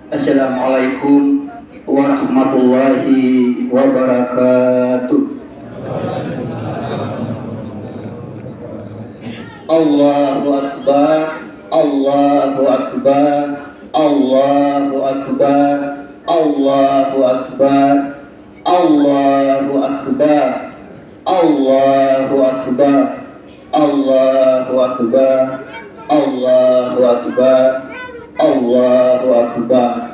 Assalamualaikum warahmatullahi wabarakatuh. Allahu Akbar, Allahu Akbar, Allahu Akbar, Allahu Akbar, Allahu Akbar, Allahu Akbar, Allahu Akbar, Allahu Akbar, Allahu Akbar,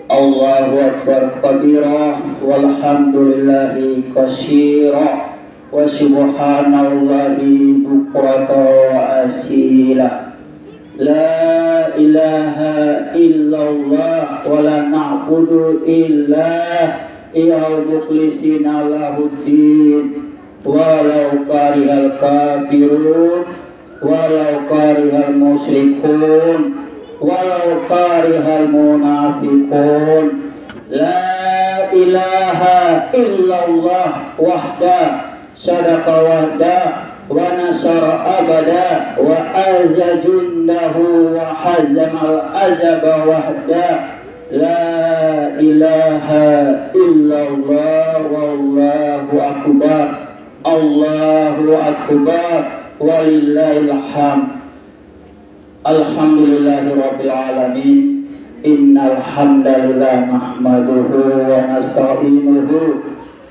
Allahu Akbar kabira walhamdulillahi katsira wa subhanallahi bukrata wa asila. La ilaha illallah wa la na'budu illa iya mukhlisina lahuddin walau karihal kafirun walau karihal musyrikun walau karihal munafiqun. La ilaha illallah wahda sadaqa wahda wa nasara abada wa azza jundahu wa hazamal azaba wahda. La ilaha illallah wallahu akbar, Allahu akbar, walillahil hamd. Alhamdulillahi rabbil alamin. Innal hamdalillah nahmaduhu wa nasta'inuhu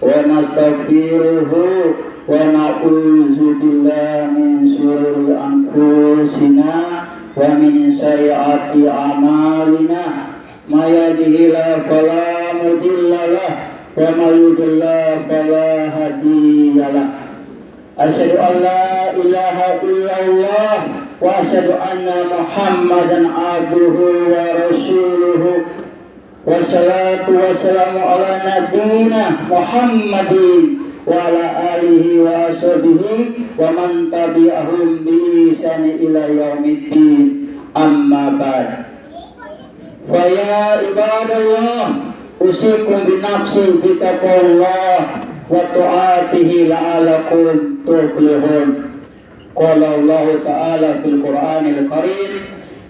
wa nastaghfiruhu wa na'udzu billahi min shururi anfusina wa min sayyiati a'malina. May yahdihillahu fala mudilla lahu wa may yudlil fala hadiya lahu. Asyhadu an la ilaha illallah wa asyhadu anna Muhammadan abduhu wa rasuluhu. Wassalatu wassalamu ala nabiyyina Muhammadin wa ala alihi wa ashabihi wa man tabi'ahum bi ihsan ila yaumiddin. Amma ba'd. Fa ya ibadallah, usikum bi nafsi bi taqwallah wa ta'atihi la'alakum tuflihun. Qala Allah Ta'ala fil Qur'anil Karim,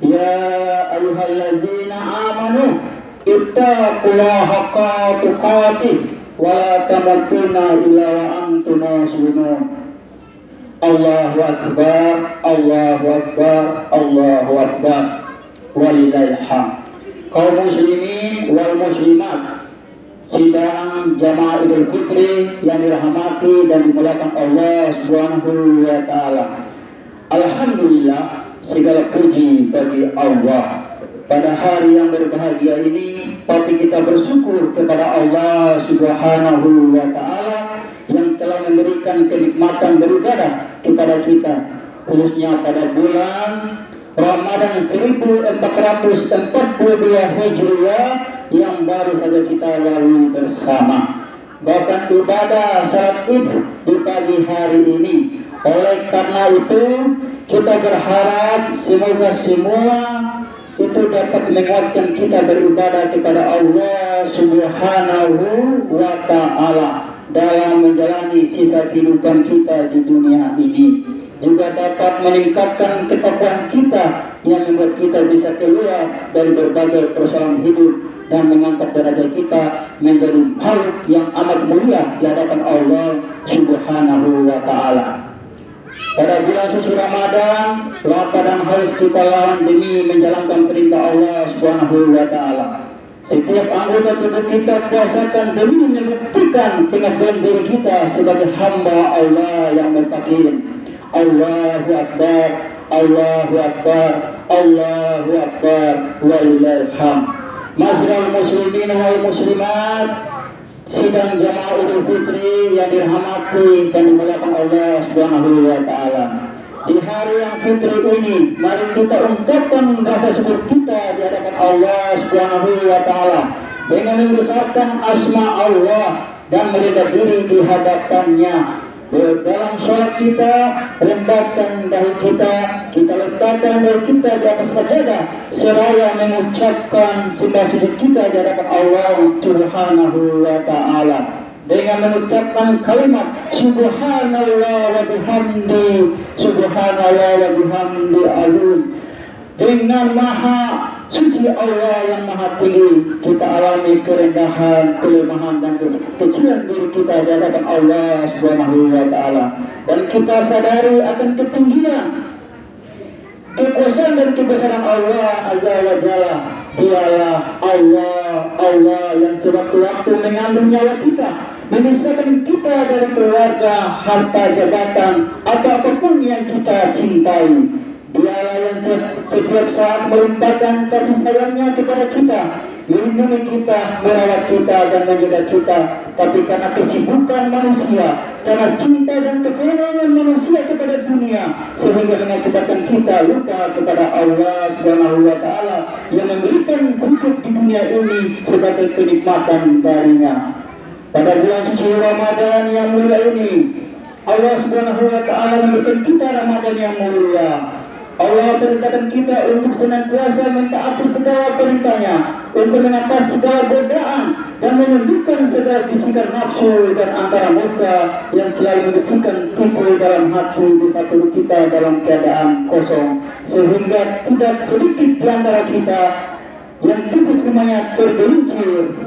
ya ayyuhallazina amanu ittaqullaha haqqa tuqatih wa la tamutunna illa wa antum muslimun. Allahu akbar, Allahu akbar, Allahu akbar, walillahil hamd. Kaum muslimin wal muslimat, sidang jamaah Idul Fitri yang dirahmati dan dimuliakan Allah Subhanahu wa taala. Alhamdulillah, segala puji bagi Allah. Pada hari yang berbahagia ini, patut kita bersyukur kepada Allah Subhanahu wa taala yang telah memberikan kenikmatan beribadah kepada kita, khususnya pada bulan Ramadan 1442 Hijriah yang baru saja kita lalui bersama. Bahkan ibadah salat Id di pagi hari ini. Oleh karena itu, kita berharap semoga semua itu dapat menguatkan kita beribadah kepada Allah Subhanahu wa taala dalam menjalani sisa kehidupan kita di dunia ini. Juga dapat meningkatkan ketakwaan kita yang membuat kita bisa keluar dari berbagai persoalan hidup dan mengangkat derajat kita menjadi makhluk yang amat mulia di hadapan Allah Subhanahu wa taala. Pada bulan suci Ramadan, lapar dan haus kita lawan demi menjalankan perintah Allah Subhanahu wa taala. Setiap anggota tubuh kita puasakan demi membuktikan pengakuan diri kita sebagai hamba Allah yang mutakin. Allahu Akbar, Allahu Akbar, Allahu Akbar, walillahil hamd. Masyarul muslimin wal muslimat, sidang jamaah Idul Fitri yang dirahmati dan dimuliakan Allah Subhanahu wa taala. Di hari yang fitri ini, mari kita ungkapkan rasa syukur kita di hadapan Allah Subhanahu wa taala dengan membesarkan asma Allah dan merendah diri di hadapannya. Dalam sholat kita, rendahkan dahi kita letakkan dahi kita di atas sajadah seraya mengucapkan sembah sujud kita di hadapan Allah Subhanahu wa taala dengan mengucapkan kalimat subhanallah wa bihamdi, subhanallah wa bihamdi azim, dengan maha Suci Allah yang maha tinggi, kita alami kerendahan, kelemahan dan kekecilan diri kita di hadapan Allah Subhanahu wa taala. Dan kita sadari akan ketinggian, kekuasaan dan kebesaran Allah Azza wa Jalla. Dialah Allah yang sewaktu-waktu mengambil nyawa kita, memisahkan kita dari keluarga, harta, jabatan, atau apapun yang kita cintai. Dialah yang setiap saat melimpahkan kasih sayangnya kepada kita, melindungi kita, merawat kita, dan menjaga kita. Tapi karena kesibukan manusia, karena cinta dan kesayangan manusia kepada dunia, sehingga mengakibatkan kita lupa kepada Allah Subhanahu wa taala yang memberikan hidup di dunia ini sebagai kenikmatan darinya. Pada bulan suci Ramadan yang mulia ini, Allah Subhanahu wa taala memberikan kita Ramadan yang mulia. Allah perintahkan kita untuk senantiasa mentaati segala perintahnya, untuk mengatasi segala godaan dan menundukkan segala bisikan nafsu dan angkara murka yang selalu membisikkan tipu dalam hati di saat kita dalam keadaan kosong, sehingga tidak sedikit di antara kita yang tipis imannya tergelincir.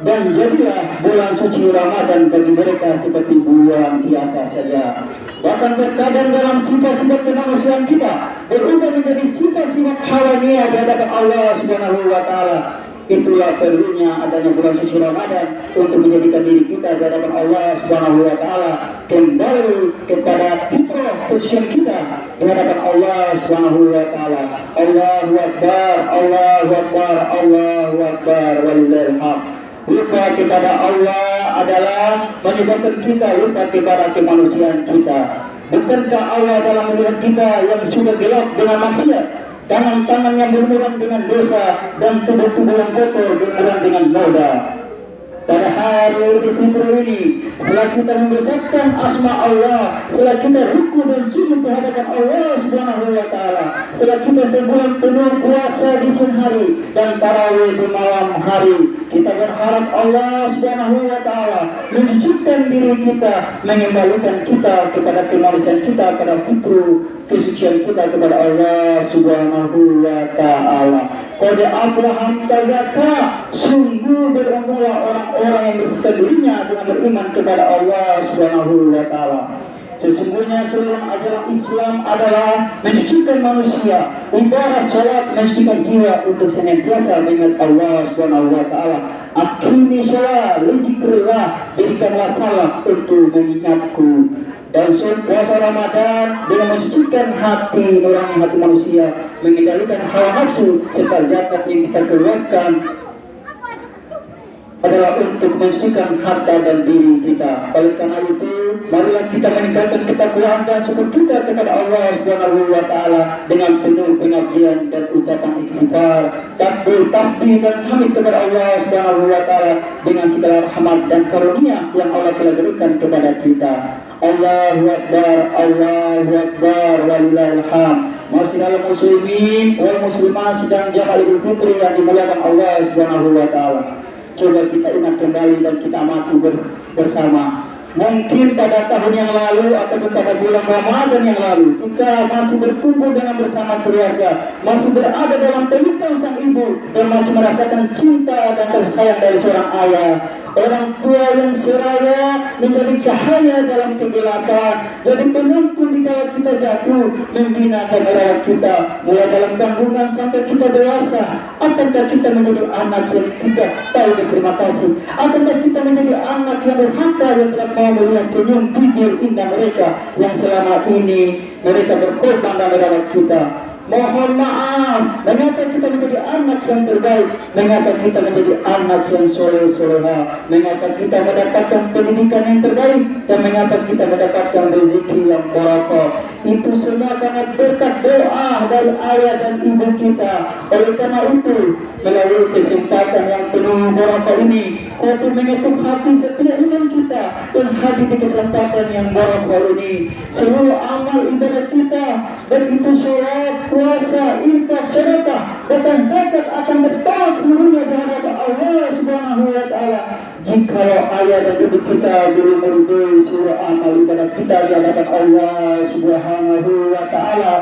Dan jadilah bulan suci Ramadan bagi mereka seperti bulan biasa saja. Bahkan terkadang dalam sifat-sifat kemanusiaan kita berubah menjadi sifat-sifat hawaniah di hadapan Allah Subhanahu wa taala. Itulah perlunya adanya bulan suci Ramadan untuk menjadikan diri kita di hadapan Allah Subhanahu wa taala kembali kepada fitrah kesucian kita di hadapan Allah Subhanahu wa taala. Allahu akbar, Allahu akbar, Allahu akbar, walillahil hamd. Lupa kepada Allah adalah menyebabkan kita lupa kepada kemanusiaan kita. Bukankah Allah dalam melihat kita yang sudah gelap dengan maksiat, tangan-tangan yang berlumuran dengan dosa, dan tubuh-tubuh yang kotor berlumuran dengan noda? Pada hari Idul Fitri ini, setelah kita membesarkan asma Allah, setelah kita ruku dan sujud di hadapan Allah Subhanahu wa taala, setelah kita sebulan penuh puasa di siang hari dan tarawih di malam hari, kita berharap Allah Subhanahu wa taala mencucikan diri kita, mengembalikan kita kepada kemanusiaan kita, pada fitrah kesucian kita kepada Allah Subhanahu wa taala. Qad aflaha man tazakka, sungguh beruntunglah orang-orang yang bersihkan dirinya dengan beriman kepada Allah Subhanahu wa taala. Sesungguhnya seluruh ajaran Islam adalah mensucikan manusia. Ibarat salat mensucikan jiwa untuk senantiasa mengingat Allah Subhanahu wa taala. Aqimi shalah li dzikrillah, berikanlah salat untuk mengingatku. Dan puasa Ramadan dengan mensucikan hati, nurani hati manusia, mengendalikan hawa nafsu, serta zakat yang kita keluarkan adalah untuk mensucikan harta dan diri kita. Oleh karena itu, marilah kita meningkatkan ketakwaan dan syukur kita kepada Allah Subhanahu wa taala dengan penuh pengabdian dan ucapan istighfar, takbir, tasbih dan hamid kepada Allah Subhanahu wa taala dengan segala rahmat dan karunia yang Allah telah berikan kepada kita. Allahu akbar, Allahu akbar, walillahil hamd. Masyiral muslimin wal muslimat sedang jamaah Idul Fitri yang dimuliakan Allah Subhanahu wa taala. Coba kita ingat kembali dan kita amati bersama. Mungkin pada tahun yang lalu atau pada bulan Ramadan yang lalu, kita masih berkumpul dengan bersama keluarga, masih berada dalam pelukan sang ibu, dan masih merasakan cinta dan kasih sayang dari seorang ayah. Orang tua yang seraya menjadi cahaya dalam kegelapan, jadi penuntun di kala kita jatuh, membina dan merawat kita mulai dalam kandungan sampai kita dewasa. Akankah kita menjadi anak yang tidak tahu berterima kasih? Akankah kita menjadi anak yang durhaka, yang tidak mau melihat senyum bibir indah mereka yang selama ini mereka berkorban dan merawat kita? Mohon maaf, mengapa kita menjadi anak yang terbaik, mengapa kita menjadi anak yang soleh-soleha, mengapa kita mendapatkan pendidikan yang terbaik, dan mengapa kita mendapatkan rezeki yang barakah. Itu semua karena berkat doa dari ayah dan ibu kita. Oleh karena itu, melalui kesempatan yang penuh barakah ini, untuk mengetuk hati setiap iman kita dan hadir di kesempatan yang barakah ini, seluruh amal ibadah kita, baik itu sholat, puasa, infak, sedekah, dan zakat akan bertolak seluruhnya di hadapan Allah Subhanahu wa taala. Jika ayah dan ibu kita belum meridai seluruh amal ibadah kita di hadapan Allah Subhanahu wa taala,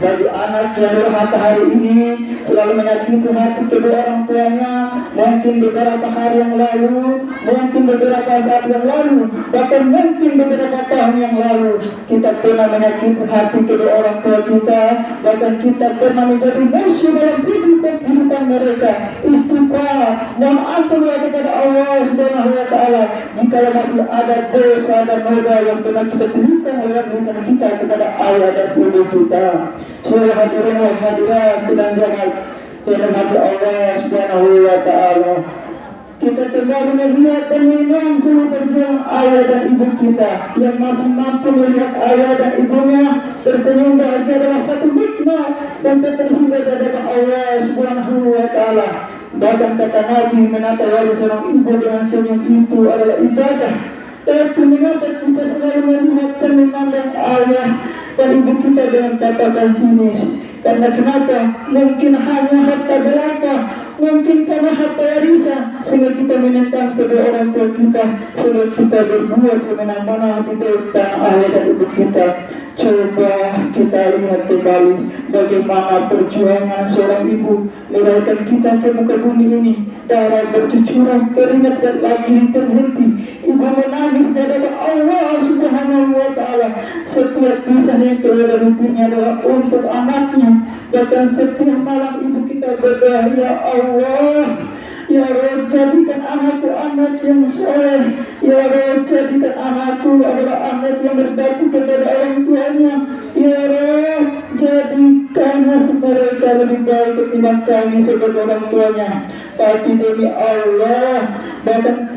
bagi anak yang durhaka hari ini selalu menyakiti hati kedua orang tuanya, mungkin beberapa hari yang lalu, mungkin beberapa saat yang lalu, bahkan mungkin beberapa tahun yang lalu kita pernah menyakiti hati kedua orang tua kita, bahkan kita pernah menjadi musuh dalam kehidupan mereka. Istighfar, mohon ampun kepada Allah Subhanahu wa taala jika masih ada dosa dan noda yang pernah kita berikan oleh lisan kita kepada ayah dan ibu kita. Seluruh hadirin wal hadirat sedang jalan dengan Allah Subhanahu wa taala. Kita kembali melihat dan mengenang seluruh perjuangan ayah dan ibu kita yang masih mampu melihat ayah dan ibunya tersenyum bahagia adalah satu nikmat dan terhingga di hadapan Allah Subhanahu wa taala. Bahkan kata Nabi, menata wajah seorang ibu dengan senyum itu adalah ibadah. Tapi mengapa kita selalu melihat dan memandang ayah dan ibu kita dengan tatapan sinis? Karena kenapa? Mungkin hanya harta belaka, mungkin karena harta warisan, sehingga kita menentang kedua orang tua kita, sehingga kita berbuat semena-mena di tanah ayah dan ibu kita. Coba kita lihat kembali bagaimana perjuangan seorang ibu melahirkan kita ke muka bumi ini. Darah bercucuran, keringat dan lagi terhenti. Ibu menangis di hadapan Allah Subhanahu wa taala. Setiap kisah yang keluar dari ibunya adalah untuk anaknya. Bahkan setiap malam ibu kita berdoa, ya Allah, ya Rabb, jadikan anakku anak yang soleh. Ya Rabb, jadikan anakku adalah anak yang berbakti kepada orang tuanya. Ya Rabb, jadikan mereka lebih baik ketimbang kami sebagai orang tuanya. Tapi demi Allah, bahkan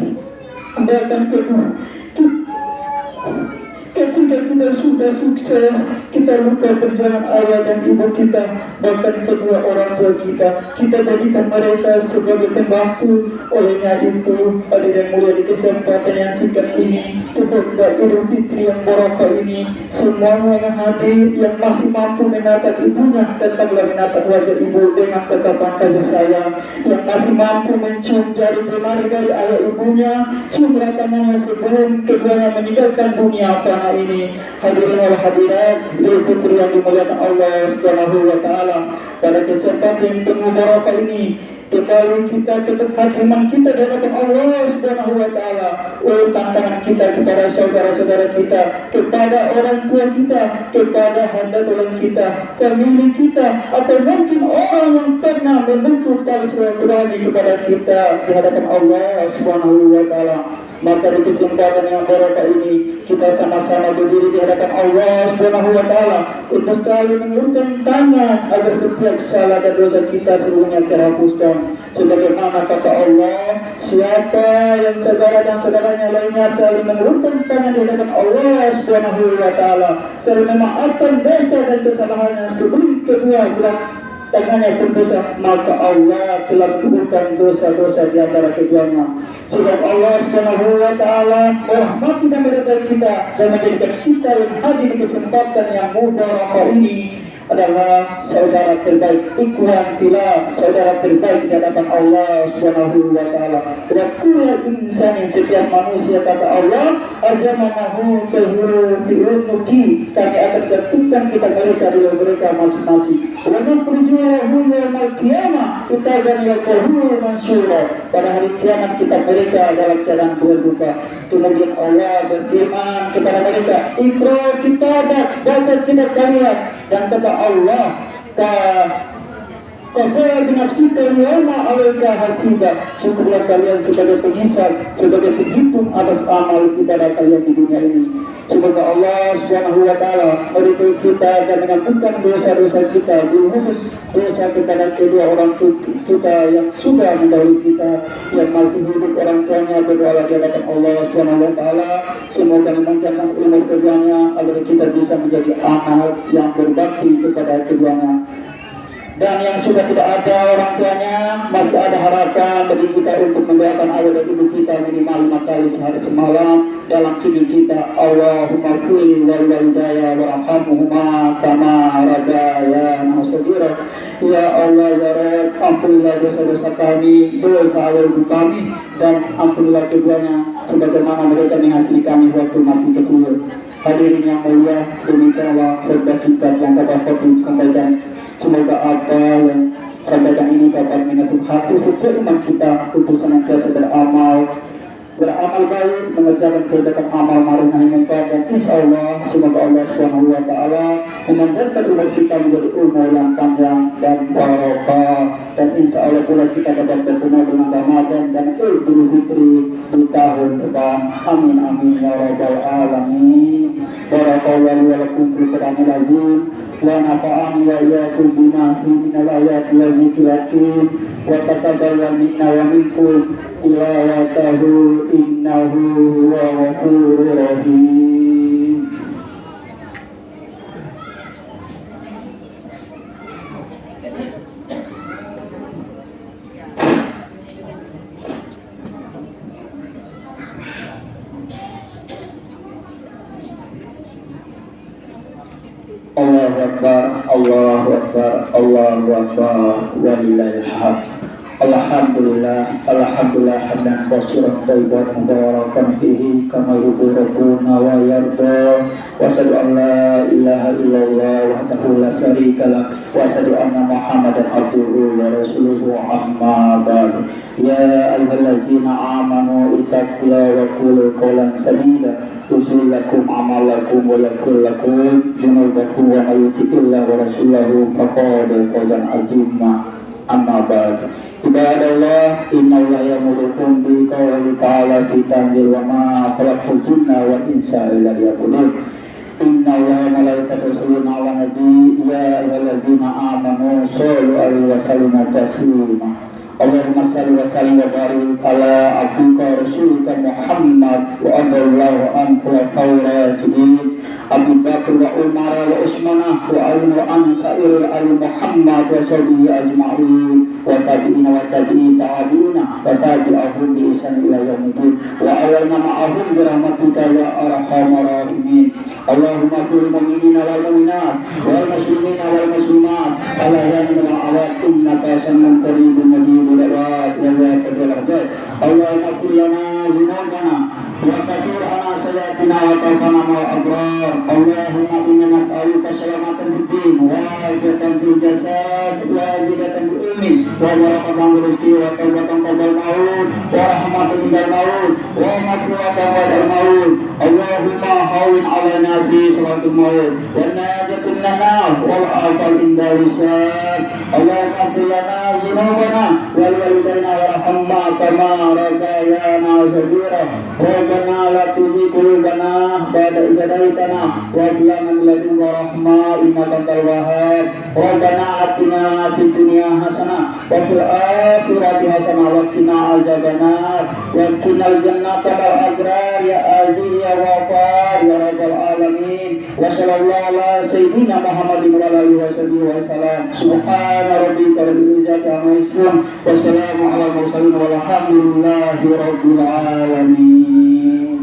ketika kita sudah sukses, kita lupa perjalanan ayah dan ibu kita, bahkan kedua orang tua kita. Kita jadikan mereka sebagai pembantu. Olehnya itu, hadirin mulia di kesempatan yang singkat ini, khutbah Idul Fitri yang barokah ini, semuanya yang hadir yang masih mampu menatap ibunya, tetaplah menatap wajah ibu dengan tatapan kasih sayang. Yang masih mampu mencium jari jemari dari ayah ibunya, ciumlah tangannya sebelum keduanya meninggalkan dunia fana ini. Hadirin wal hadirat, Idul Fitri yang dimuliakan Allah Subhanahu wa taala, pada kesempatan yang penuh barokah ini, kembali kita ke tempat iman kita di hadapan Allah Subhanahu wa taala. Tantangan kita kepada saudara-saudara kita, kepada orang tua kita, kepada hamba Tuhan kita, pemilik kita, atau mungkin orang yang pernah membentuk tali silaturahmi kepada kita di hadapan Allah Subhanahu wa taala. Maka di kesempatan yang barokah ini, kita sama-sama berdiri di hadapan Allah Subhanahu wa taala untuk saling mengulurkan tangan agar setiap salah dan dosa kita seluruhnya terhapuskan. Sebagaimana kata Allah, siapa yang saudara dan saudaranya lainnya saling mengulurkan tangan di hadapan Allah Subhanahu wa taala, saling memaafkan dosa dan kesalahannya sebelum kedua belah tangannya berdosa, maka Allah telah menggugurkan dosa-dosa di antara keduanya. Sebab Allah Subhanahu wa taala merahmati dan meridai kita dan menjadikan kita yang hadir di kesempatan yang mubarakah ini adalah saudara terbaik, ikhwan fillah, saudara terbaik di hadapan Allah Subhanahu wa taala. Wa kullu insanin, setiap manusia kata Allah, ajamanahu tahuru fi unuki, kami akan tentukan kita mereka di mereka masing-masing. Wa nukhrijuhu yaumal qiyamah kitaban yaqulu mansura, pada hari kiamat kita mereka dalam keadaan berduka. Kemudian Allah berfirman kepada mereka, ikra kitabak, baca kitab kalian. Dan kata Allah, kafa binafsika yawma alaika hasiba, cukuplah kalian sebagai pengisap, sebagai penghitung atas amal ibadah kalian di dunia ini. Semoga Allah Subhanahu wa taala meridai kita dan mengampunkan dosa-dosa kita, khusus dosa kepada kedua orang tua kita yang sudah mendahului kita, yang masih hidup orang tuanya, berdoa di hadapan Allah Subhanahu wa taala. Semoga memanjangkan umur keduanya agar kita bisa menjadi anak yang berbakti kepada keduanya. Dan yang sudah tidak ada orang tuanya, masih ada harapan bagi kita untuk mendoakan ayah dan ibu kita minimal 5 kali sehari semalam dalam sujud kita. Allahumma qul wal walidayya warhamhuma kama rabbayana shaghira. Ya Allah ya Rabb, ampunilah dosa-dosa kami, dosa ayah ibu kami, dan ampunilah keduanya sebagaimana mereka mengasihi kami waktu masih kecil. Hadirin yang mulia, demikianlah khutbah singkat yang Bapak Khotib sampaikan. Semoga apa yang sampaikan ini dapat menyentuh hati setiap iman kita untuk senantiasa beramal baik, mengerjakan kebaikan, amal ma'ruf nahi munkar, dan insya Allah semoga Allah Subhanahu wa taala memanjangkan umur kita menjadi umur yang panjang dan barokah, dan insya Allah pula kita dapat bertemu dengan Ramadan dan Idul Fitri di tahun depan. Amin amin ya rabbal alamin. Barakallahu wa lakum fil Qur'anil azim wa nafa'ani wa iyyakum bima fihi minal ayati wa zikril hakim wa taqabbal minna wa minkum tilawatahu innahu huwa ghafurur rahim. Allahu Akbar, Allahu Akbar, Allahu Akbar, walillahil hamd. Alhamdulillah, alhamdulillah hamdan katsiran thayyiban mubarakan fihi kama yuhibbu rabbuna wa yarda. Wa asyhadu an la ilaha illallah wahdahu la syarika lah wa asyhadu anna Muhammadan abduhu wa rasuluhu amma ba'd. Ya ayyuhallazina amanu ittaqullaha wa qulu qawlan sadida yuslih lakum a'malakum wa yaghfir lakum dzunubakum wa may yuti'illah wa rasulahu faqad fawzan 'azima. Amma ba'd. Ibadallah, innallaha ya'murukum bi qawli ta'ala fi tanzil wa ma khalaqtul jinna wal insa illa liya'budun. Innallaha wa malaikatahu yusholluna 'alan nabi ya ayyuhallazina amanu shollu 'alaihi wa sallimu taslima. Allahumma shalli wa sallim wa barik ala abdika rasulika Muhammad wa adallahu anhu wa rasidin Abu Bakr wa Umar wa Usmanah wa Ali wa Ansa'ir al Muhammad wa sahbihi ajma'in wa tabi'ina wa tabi'i tabi'ina wa tabi'ahum bi ihsan ila yaumil wa awalna ma'ahum bi rahmatika ya arhamar rahimin. Allahumma qul mu'minina wal mu'minat wal muslimina wal muslimat ala yamin wa ala innaka samiun qaribun mujibud da'wat wa ya qadil hajat. Allahumma qul lana zunubana wa kafir ana sayatina wa tawfana ma'al abrar. Allahumma inna nas'aluka salamatan fid din wa afiyatan fil jasad wa zidatan fil ilmi wa barakatan fil rizqi wa tawbatan qabla al-maut wa rahmatan indal maut wa maghfiratan ba'dal maut. Allahumma hawwin 'alaina fi salatil maut wa najatun minan nar wal afal indal hisab. Allahumma ighfir lana dhunubana wal walidayna warhamna kama rabbayana shaghira. Rabbana la tuzigh qulubana ba'da idh hadaytana wa hab lana min ladunka rahmah innaka antal wahhab. Rabbana atina fid dunya hasanah wa fil akhirati hasanah wa qina azabannar wa qina jannata wal abrar ya aziz ya ghafar ya rabbal alamin. Wa sallallahu ala sayyidina Muhammadin wa alihi wa sallam. Subhana rabbika rabbil izzati amma yasifun wa salamun ala mursalin walhamdulillahi rabbil alamin.